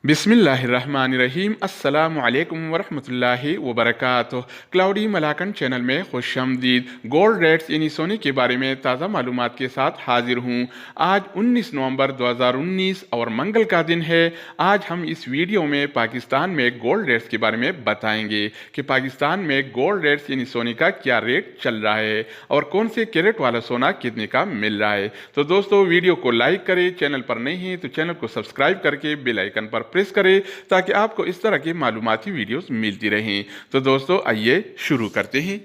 बिस्मिल्लाहिर्रहमानिर्रहीम अस्सलामु अलैकुम वरहमतुल्लाहि वबरकातुह। क्लाउडी मलाकन चैनल में खुश आमदीद। गोल्ड रेट्स यानी सोने के बारे में ताज़ा मालूमात के साथ हाजिर हूँ। आज 19 नवंबर 2019 और मंगल का दिन है। आज हम इस वीडियो में पाकिस्तान में गोल्ड रेट्स के बारे में बताएंगे कि पाकिस्तान में गोल्ड रेट्स यानी सोने का क्या रेट चल रहा है और कौन से कैरेट वाला सोना कितने का मिल रहा है। तो दोस्तों वीडियो को लाइक करें, चैनल पर नहीं है तो चैनल को सब्सक्राइब करके बेल आइकन पर प्रेस करें ताकि आपको इस तरह की मालूमाती वीडियोस मिलती रहें। तो दोस्तों आइए शुरू करते हैं।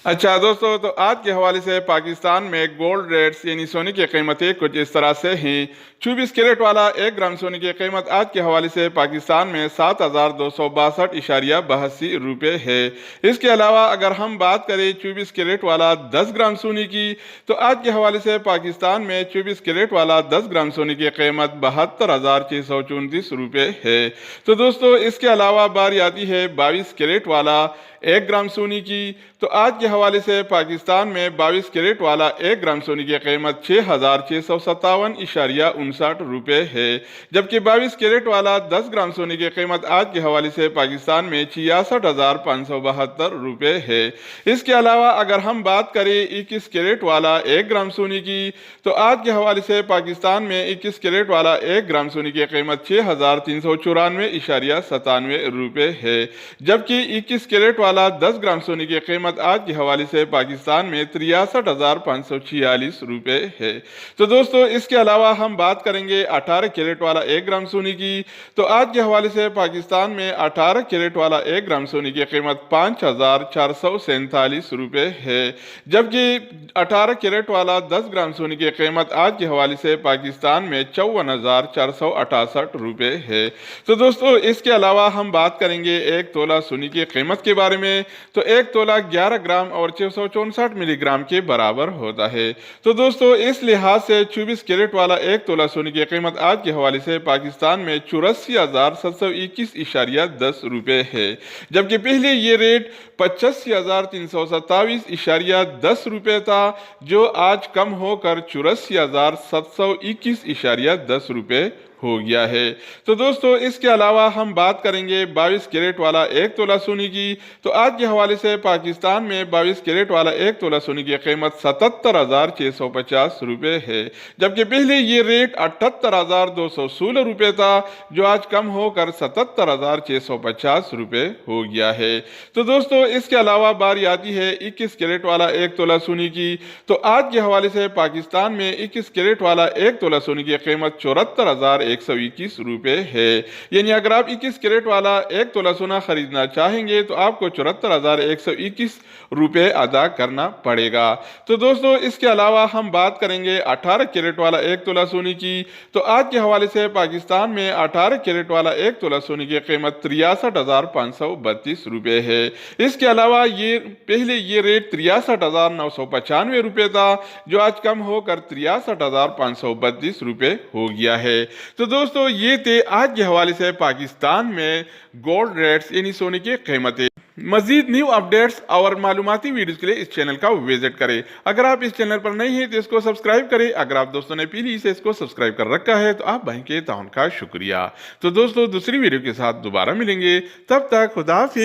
अच्छा दोस्तों, तो आज के हवाले से पाकिस्तान में गोल्ड रेट्स यानी सोने की कीमतें कुछ इस तरह से हैं। 24 कैरेट वाला 1 ग्राम सोने की कीमत आज के हवाले से पाकिस्तान में 7,262.82 रुपये है। इसके अलावा अगर हम बात करें 24 कैरेट वाला 10 ग्राम सोने की, तो आज के हवाले से पाकिस्तान में 24 कैरेट वाला 10 ग्राम सोने की कीमत 72,634 रुपये है। तो दोस्तों इसके अलावा बारी आती है 22 कैरेट वाला 1 ग्राम सोने की, तो आज के हवाले से पाकिस्तान में 22 कैरेट वाला 1 ग्राम सोने की कीमत 6,657.59 रुपये है। जबकि 22 कैरेट वाला 10 ग्राम सोने की कीमत आज के हवाले से पाकिस्तान में 66,572 रुपये है। इसके अलावा अगर हम बात करें 21 कैरेट वाला 1 ग्राम सोने की, तो आज के हवाले से पाकिस्तान में 21 कैरेट वाला 1 ग्राम सोने की कीमत 6,394.97 रुपये है। जबकि 21 कैरेट वाला 10 ग्राम सोने की कीमत आज के हवाले से पाकिस्तान में 63,546 रुपये है। तो दोस्तों इसके अलावा हम बात करेंगे 18 कैरेट वाला 1 ग्राम सोने की, तो आज के हवाले से पाकिस्तान में 18 कैरेट वाला 1 ग्राम सोने की कीमत 5,447 रुपये है। जबकि 18 कैरेट वाला 10 ग्राम सोने की कीमत आज के हवाले से पाकिस्तान में 54,468 रुपये है। तो दोस्तों इसके अलावा हम बात करेंगे 1 तोला सोने की कीमत के बारे में, तो 1 तोला 11 ग्राम और 664 मिलीग्राम के बराबर होता है। तो दोस्तों इस लिहाज से 24 कैरेट वाला 1 तोला सोने की कीमत आज के हवाले से पाकिस्तान में 84,721.10 रुपये है। जबकि पहले ये रेट 85,327.10 रुपये था, जो आज कम होकर 84,721.10 रुपये हो गया है। तो दोस्तों इसके अलावा हम बात करेंगे 22 कैरेट वाला 1 तोला सोने की, तो आज के हवाले से पाकिस्तान में 22 कैरेट वाला 1 तोला सोने की कीमत 77,650 रुपये है। जबकि पहले ये रेट 78,216 रुपये था, जो आज कम होकर 77,650 रुपये हो गया है। तो दोस्तों इसके अलावा बारी आती है 21 कैरेट वाला 1 तोला सोने की, तो आज के हवाले से पाकिस्तान में 21 कैरेट वाला 1 तोला सोने की कीमत 74,121 रुपये है। यानी अगर आप 21 कैरेट वाला 1 तोला सोना खरीदना चाहेंगे तो आपको 74,121 रुपये अदा करना पड़ेगा। तो दोस्तों इसके अलावा हम बात करेंगे 18 कैरेट वाला 1 तोला सोने की, तो आज के हवाले से पाकिस्तान में 18 कैरेट वाला 1 तोला सोने की कीमत 63,532 रुपये है। इसके अलावा ये पहले ये रेट 63,995 रुपये था, जो आज कम होकर 63,532 रुपये हो गया है। तो दोस्तों ये थे आज के हवाले से पाकिस्तान में गोल्ड रेट्स यानी सोने की कीमतें। मजीद न्यू अपडेट्स और मालूमाती वीडियोस के लिए इस चैनल का विजिट करें। अगर आप इस चैनल पर नहीं हैं तो इसको सब्सक्राइब करें। अगर आप दोस्तों ने पहले से इसको सब्सक्राइब कर रखा है तो आप भाई के ताउन का शुक्रिया। तो दोस्तों दूसरी वीडियो के साथ दोबारा मिलेंगे, तब तक खुदा हाफिज़।